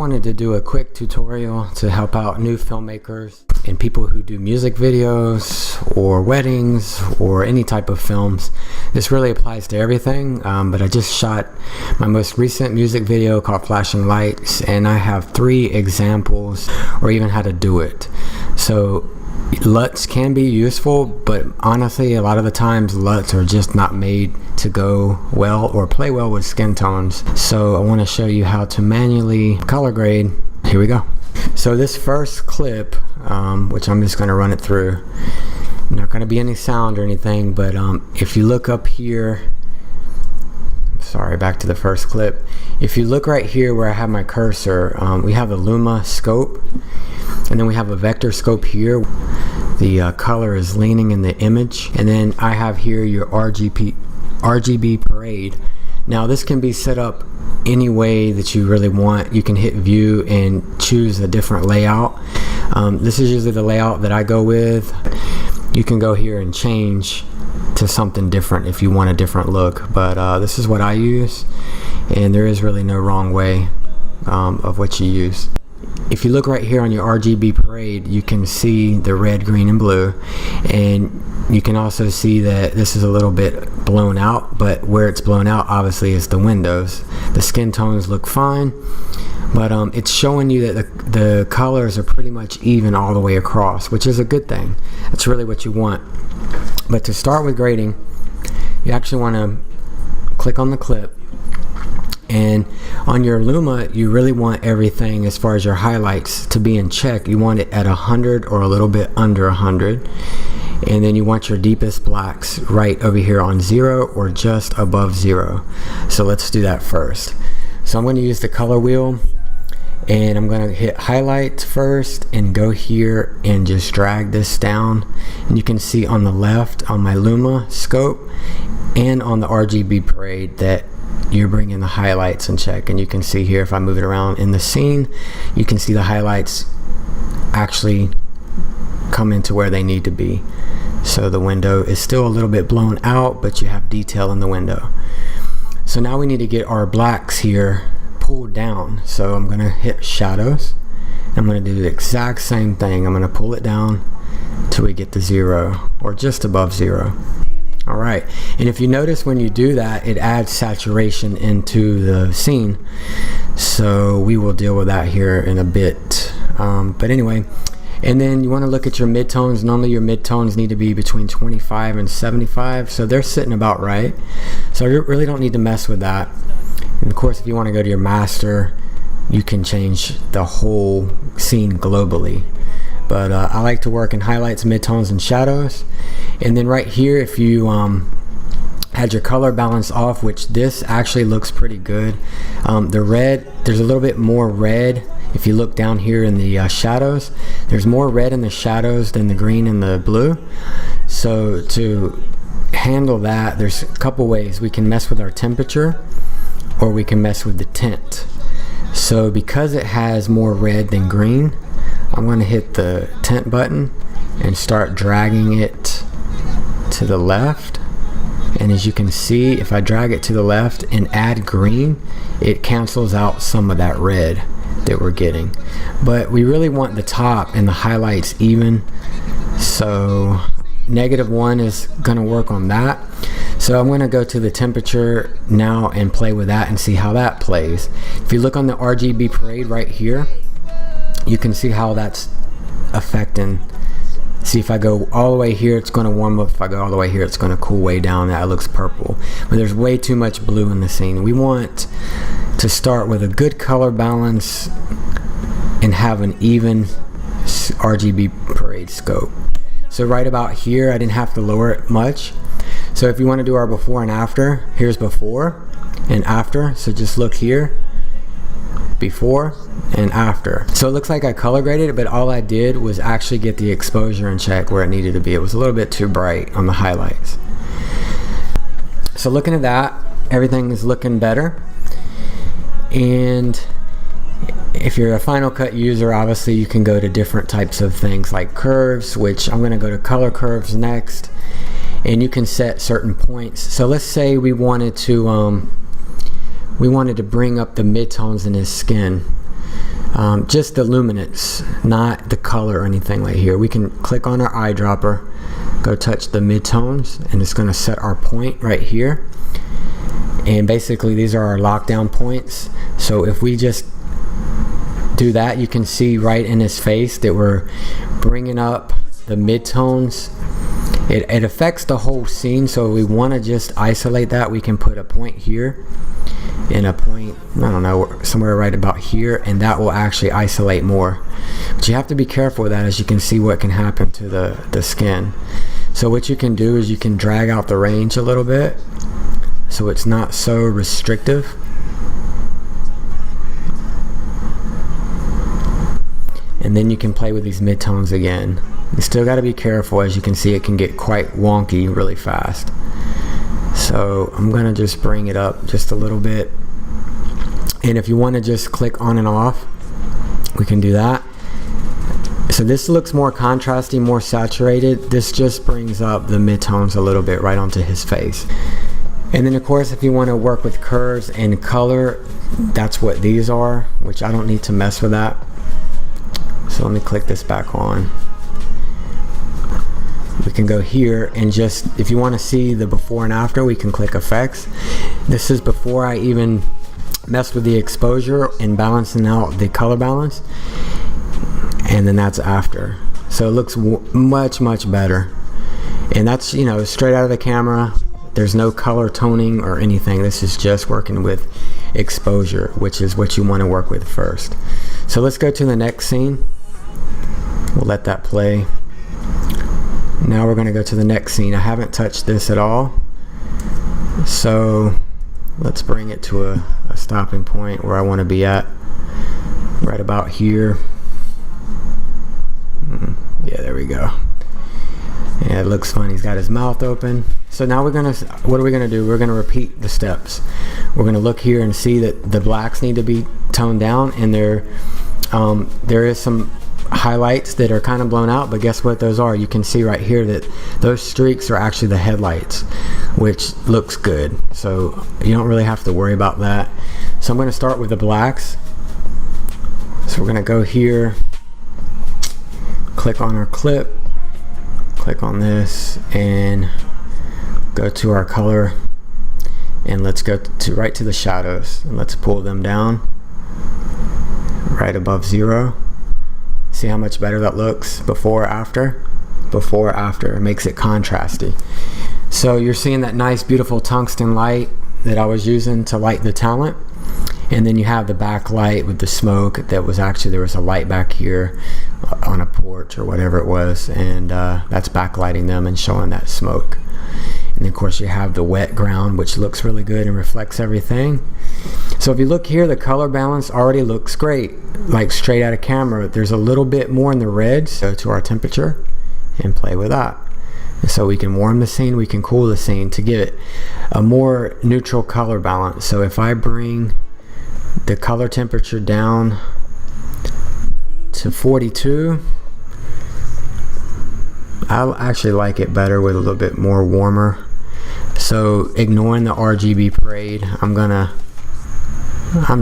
wanted to do a quick tutorial to help out new filmmakers and people who do music videos or weddings or any type of films. This really applies to everything, but I just shot my most recent music video called Flashing Lights, and I have 3 examples or even how to do it. So LUTs can be useful, but honestly a lot of the times LUTs are just not made to go well or play well with skin tones. So I want to show you how to manually color grade. Here we go. So this first clip, which I'm just going to run it through, not going to be any sound or anything, but if you look up here, sorry, back to the first clip. If you look right here where I have my cursor, we have a Luma scope, and then we have a vector scope here. The color is leaning in the image, and then I have here your RGB parade. Now this can be set up any way that you really want. You can hit view and choose a different layout. This is usually the layout that I go with. You can go here and change to something different if you want a different look, but this is what I use, and there is really no wrong way of what you use. If you look right here on your RGB parade, you can see the red, green, and blue, and you can also see that this is a little bit blown out, but where it's blown out obviously is the windows. The skin tones look fine, but it's showing you that the colors are pretty much even all the way across, which is a good thing. That's really what you want. But to start with grading, you actually want to click on the clip, and on your Luma you really want everything as far as your highlights to be in check. You want it at 100 or a little bit under 100, and then you want your deepest blacks right over here on 0 or just above 0. So let's do that first. So I'm going to use the color wheel, and I'm going to hit highlight first and go here and just drag this down, and you can see on the left on my Luma scope and on the RGB parade that you're bringing the highlights in check. And you can see here, if I move it around in the scene, you can see the highlights actually come into where they need to be. So the window is still a little bit blown out, but you have detail in the window. So now we need to get our blacks here pulled down. So I'm going to hit shadows. I'm going to do the exact same thing. I'm going to pull it down till we get to 0 or just above 0. Alright, and if you notice when you do that, it adds saturation into the scene. So we will deal with that here in a bit. But anyway, and then you want to look at your midtones. Normally your midtones need to be between 25 and 75, so they're sitting about right. So you really don't need to mess with that. And of course, if you want to go to your master, you can change the whole scene globally. But I like to work in highlights, midtones, and shadows. And then right here, if you had your color balance off, which this actually looks pretty good. The red, there's a little bit more red. If you look down here in the shadows, there's more red in the shadows than the green and the blue. So to handle that, there's a couple ways. We can mess with our temperature, or we can mess with the tint. So because it has more red than green, I'm going to hit the tint button and start dragging it to the left. And as you can see, if I drag it to the left and add green, it cancels out some of that red that we're getting. But we really want the top and the highlights even, so -1 is going to work on that. So I'm going to go to the temperature now and play with that and see how that plays. If you look on the RGB parade right here, you can see how that's affecting. See, if I go all the way here, it's going to warm up. If I go all the way here, it's going to cool way down. That looks purple, but there's way too much blue in the scene. We want to start with a good color balance and have an even RGB parade scope. So right about here, I didn't have to lower it much. So if you want to do our before and after, here's before and after. So just look here, before and after. So it looks like I color graded it, but all I did was actually get the exposure in check where it needed to be. It was a little bit too bright on the highlights. So looking at that, everything is looking better. And if you're a Final Cut user, obviously you can go to different types of things like curves, which I'm going to go to color curves next. And you can set certain points. So let's say we wanted to bring up the midtones in his skin. just the luminance, not the color or anything like here. We can click on our eyedropper, go touch the midtones, and it's going to set our point right here. And basically these are our lockdown points. So if we just do that, you can see right in his face that we're bringing up the midtones. It affects the whole scene, so if we want to just isolate that, we can put a point here and a point, I don't know, somewhere right about here, and that will actually isolate more. But you have to be careful with that, as you can see what can happen to the skin. So what you can do is you can drag out the range a little bit so it's not so restrictive. And then you can play with these midtones again. You still got to be careful, as you can see it can get quite wonky really fast. So I'm gonna just bring it up just a little bit, and if you want to just click on and off, we can do that. So this looks more contrasty, more saturated. This just brings up the midtones a little bit right onto his face. And then of course, if you want to work with curves and color, that's what these are, which I don't need to mess with that. So let me click this back on. We can go here and just, if you want to see the before and after, we can click effects. This is before I even messed with the exposure and balancing out the color balance, and then that's after. So it looks much better, and that's, you know, straight out of the camera. There's no color toning or anything. This is just working with exposure, which is what you want to work with first. So let's go to the next scene. We'll let that play. Now we're going to go to the next scene. I haven't touched this at all, so let's bring it to a stopping point where I want to be at, right about here. Yeah, there we go. Yeah, it looks fun. He's got his mouth open. So now what are we gonna do? We're gonna repeat the steps. We're gonna look here and see that the blacks need to be toned down, and there is some highlights that are kind of blown out, but guess what those are? You can see right here that those streaks are actually the headlights, which looks good. So you don't really have to worry about that. So I'm gonna start with the blacks. So we're gonna go here, click on our clip, click on this, and go to our color, and let's go right to the shadows, and let's pull them down right above 0. See how much better that looks before or after? Before or after. It makes it contrasty. So you're seeing that nice beautiful tungsten light that I was using to light the talent, and then you have the backlight with the smoke that was actually, there was a light back here on a porch or whatever it was, and that's backlighting them and showing that smoke. And of course you have the wet ground, which looks really good and reflects everything. So if you look here, the color balance already looks great, like straight out of camera. There's a little bit more in the reds. So to our temperature and play with that. And so we can warm the scene, we can cool the scene to give it a more neutral color balance. So if I bring the color temperature down to 42, I actually like it better with a little bit more warmer. So ignoring the RGB parade, I'm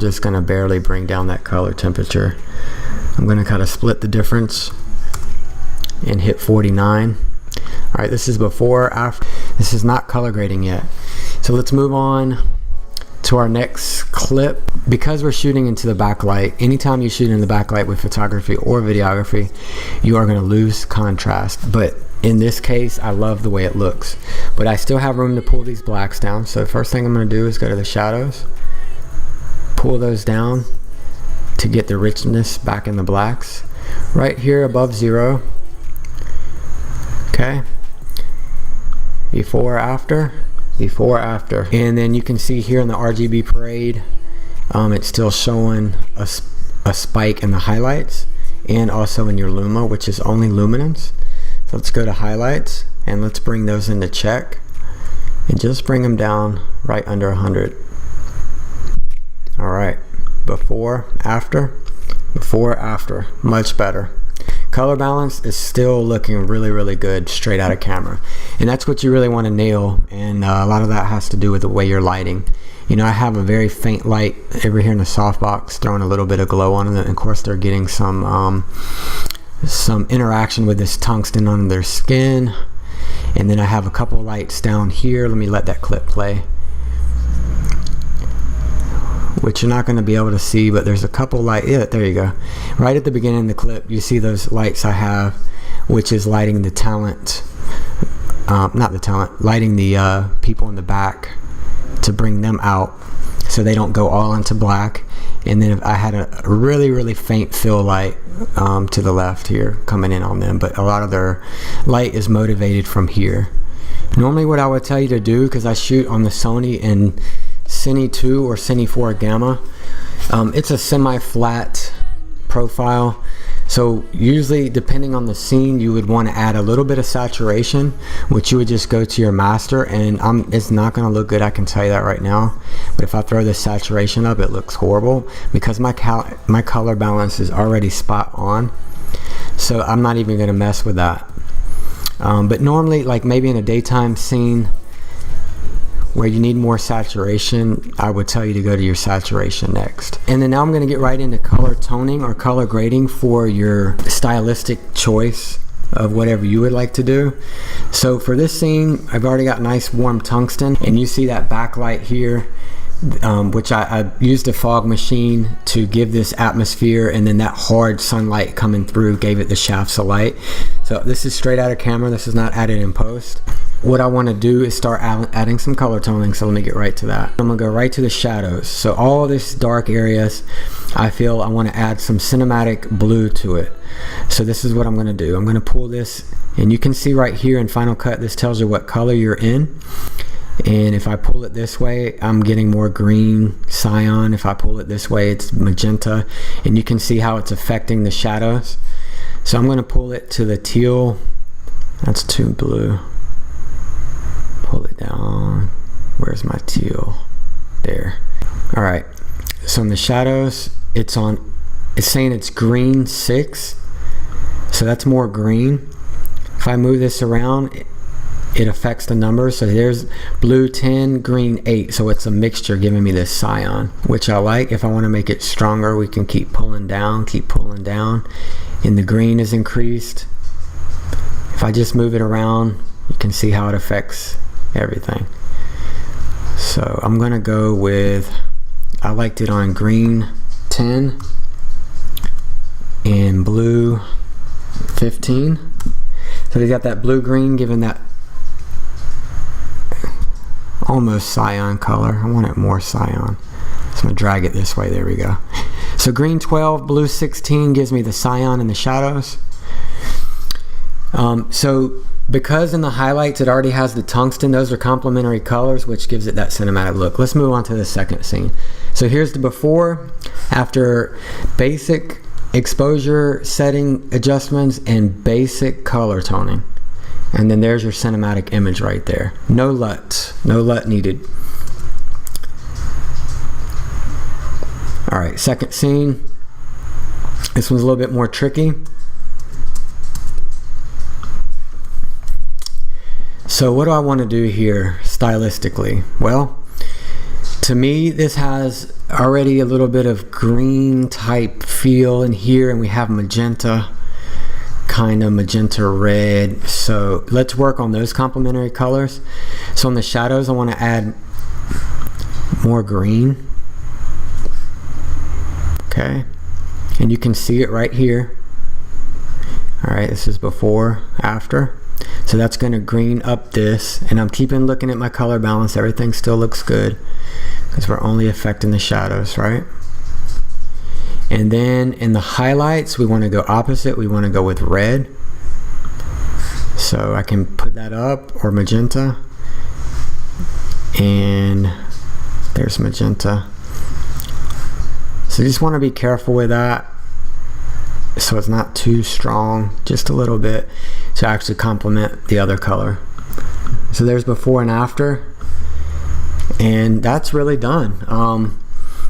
just gonna barely bring down that color temperature. I'm gonna kind of split the difference and hit 49. All right, this is before, after. This is not color grading yet. So let's move on to our next clip. Because we're shooting into the backlight, anytime you shoot in the backlight with photography or videography, you are going to lose contrast. But in this case, I love the way it looks. But I still have room to pull these blacks down. So the first thing I'm going to do is go to the shadows, pull those down to get the richness back in the blacks. Right here above 0. Okay. Before, after. Before, after. And then you can see here in the RGB parade, it's still showing a spike in the highlights, and also in your luma, which is only luminance. So let's go to highlights, and let's bring those into check, and just bring them down right under 100. All right, before, after, much better. Color balance is still looking really good straight out of camera, and that's what you really want to nail, and a lot of that has to do with the way you're lighting. You know, I have a very faint light over here in the softbox throwing a little bit of glow on it, and of course they're getting some interaction with this tungsten on their skin. And then I have a couple lights down here. Let me let that clip play, which you're not going to be able to see, but there's a couple light. Yeah, there you go. Right at the beginning of the clip, you see those lights I have, which is lighting the talent, lighting the people in the back to bring them out so they don't go all into black. And then I had a really faint fill light to the left here coming in on them, but a lot of their light is motivated from here. Normally what I would tell you to do, because I shoot on the Sony in Cine 2 or Cine 4 Gamma, it's a semi-flat profile. So usually, depending on the scene, you would want to add a little bit of saturation, which you would just go to your master, and it's not going to look good, I can tell you that right now. But if I throw the saturation up, it looks horrible because my color balance is already spot on. So I'm not even going to mess with that. But normally, like maybe in a daytime scene where you need more saturation, I would tell you to go to your saturation next. And then now I'm going to get right into color toning or color grading for your stylistic choice of whatever you would like to do. So for this scene, I've already got nice warm tungsten, and you see that backlight here, which I used a fog machine to give this atmosphere, and then that hard sunlight coming through gave it the shafts of light. So this is straight out of camera, this is not added in post. What I want to do is start adding some color toning, so let me get right to that. I'm going to go right to the shadows. So all this dark areas, I feel I want to add some cinematic blue to it. So this is what I'm going to do. I'm going to pull this, and you can see right here in Final Cut, this tells you what color you're in. And if I pull it this way, I'm getting more green cyan. If I pull it this way, it's magenta. And you can see how it's affecting the shadows. So I'm going to pull it to the teal. That's too blue. Pull it down. Where's my teal? There. All right. So in the shadows, it's saying it's green 6. So that's more green. If I move this around, it affects the numbers. So there's blue 10, green 8. So it's a mixture giving me this cyan, which I like. If I want to make it stronger, we can keep pulling down, and the green is increased. If I just move it around, you can see how it affects everything. So I'm gonna go with, I liked it on green 10 and blue 15. So they got that blue green giving that almost cyan color. I want it more cyan, so I'm gonna drag it this way. There we go. So green 12, blue 16 gives me the cyan in the shadows. So because in the highlights it already has the tungsten, those are complementary colors, which gives it that cinematic look. Let's move on to the second scene. So here's the before, after basic exposure setting adjustments and basic color toning. And then there's your cinematic image right there. No LUT, no LUT needed. All right, second scene. This one's a little bit more tricky. So what do I want to do here stylistically? Well, to me, this has already a little bit of green type feel in here, and we have magenta, kind of magenta red. So let's work on those complementary colors. So in the shadows, I want to add more green. Okay, and you can see it right here. All right, this is before, after. So that's going to green up this, and I'm keeping looking at my color balance. Everything still looks good because we're only affecting the shadows, right? And then in the highlights, we want to go opposite. We want to go with red. So I can put that up, or magenta, and there's magenta. So you just want to be careful with that, so it's not too strong, just a little bit, to actually complement the other color. So there's before and after, and that's really done.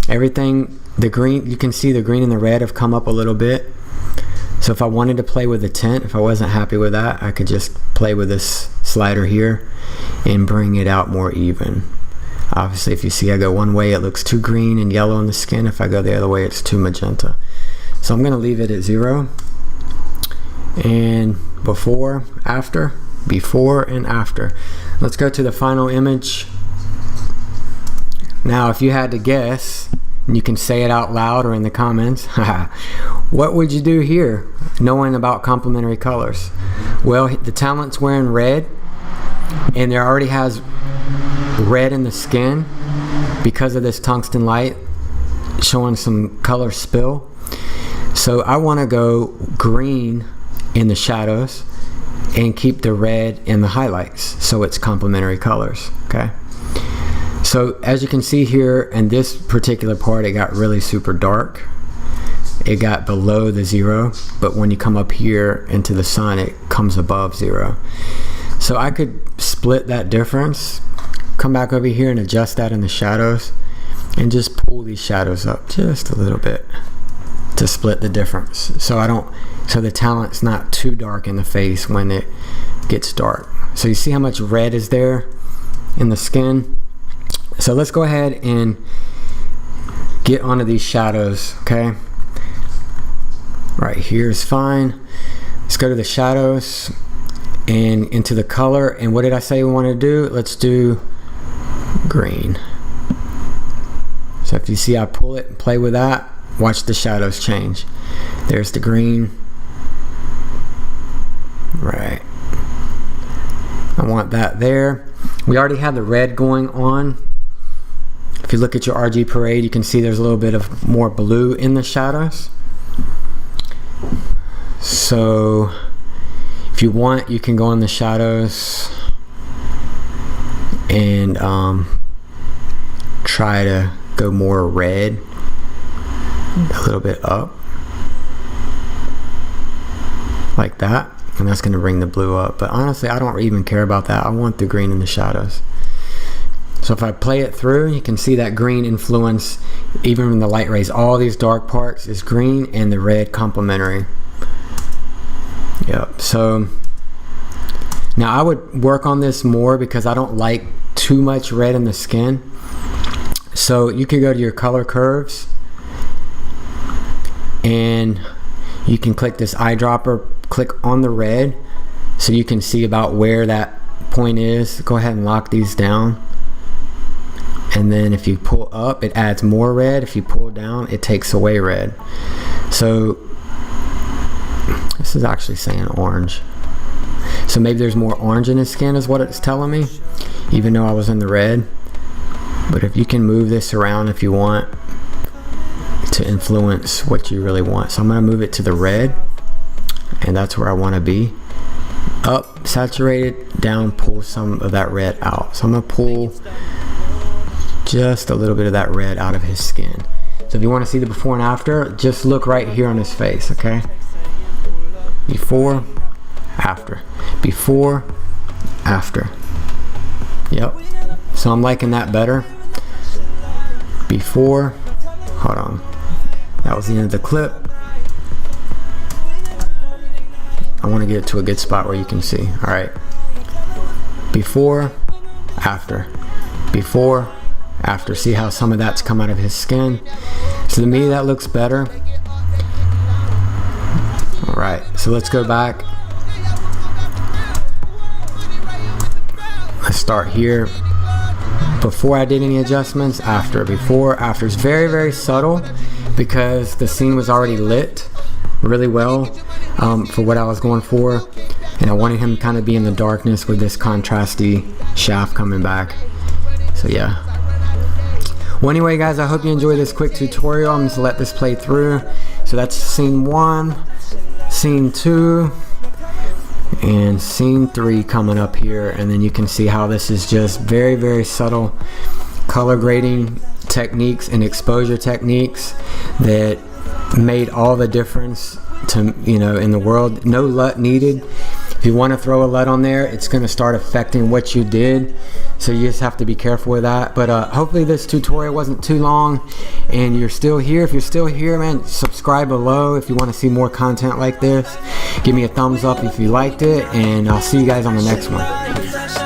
Everything, the green, you can see the green and the red have come up a little bit. So if I wanted to play with the tint, if I wasn't happy with that, I could just play with this slider here and bring it out more even. Obviously, if you see I go one way, it looks too green and yellow in the skin. If I go the other way, it's too magenta. So I'm going to leave it at 0. And before, after, before and after. Let's go to the final image. Now, if you had to guess, and you can say it out loud or in the comments, what would you do here, knowing about complementary colors? Well, the talent's wearing red, and there already has red in the skin because of this tungsten light showing some color spill. So I want to go green in the shadows and keep the red in the highlights, so it's complementary colors. Okay, so as you can see here in this particular part, it got really super dark. It got below the 0, but when you come up here into the sun, it comes above 0. So I could split that difference, come back over here and adjust that in the shadows, and just pull these shadows up just a little bit to split the difference, so the talent's not too dark in the face when it gets dark. So you see how much red is there in the skin. So let's go ahead and get onto these shadows. Okay, right here is fine. Let's go to the shadows and into the color. And what did I say we want to do? Let's do green. So if you see I pull it and play with that, watch the shadows change. There's the green. Right, I want that there. We already have the red going on. If you look at your RG Parade, you can see there's a little bit of more blue in the shadows. So if you want, you can go in the shadows and try to go more red, a little bit up like that, and that's going to bring the blue up. But honestly, I don't even care about that. I want the green in the shadows. So if I play it through, you can see that green influence even in the light rays. All these dark parts is green and the red complementary. Yep. So now I would work on this more because I don't like too much red in the skin. So you could go to your color curves and you can click this eyedropper, click on the red so you can see about where that point is. Go ahead and lock these down, and then if you pull up, it adds more red. If you pull down, it takes away red. So this is actually saying orange, so maybe there's more orange in his skin is what it's telling me, even though I was in the red. But if you can move this around if you want to influence what you really want. So I'm going to move it to the red, and that's where I want to be. Up, saturated, down, pull some of that red out. So I'm going to pull just a little bit of that red out of his skin. So if you want to see the before and after, just look right here on his face, okay? Before, after. Before, after. Yep. So I'm liking that better. Before, hold on. That was the end of the clip. I want to get it to a good spot where you can see. All right. Before, after. Before, after. See how some of that's come out of his skin? So to me, that looks better. All right. So let's go back. Let's start here. Before I did any adjustments, after. Before, after. It's very, very subtle because the scene was already lit really well for what I was going for, and I wanted him to kind of be in the darkness with this contrasty shaft coming back. So yeah. Well, anyway guys, I hope you enjoyed this quick tutorial. I'm just gonna let this play through. So that's scene 1, scene 2, and scene 3 coming up here, and then you can see how this is just very, very subtle color grading techniques and exposure techniques that made all the difference to, you know, in the world. No LUT needed. If you want to throw a LUT on there, it's going to start affecting what you did, so you just have to be careful with that. But hopefully this tutorial wasn't too long and you're still here. If you're still here, man, subscribe below if you want to see more content like this. Give me a thumbs up if you liked it, and I'll see you guys on the next one.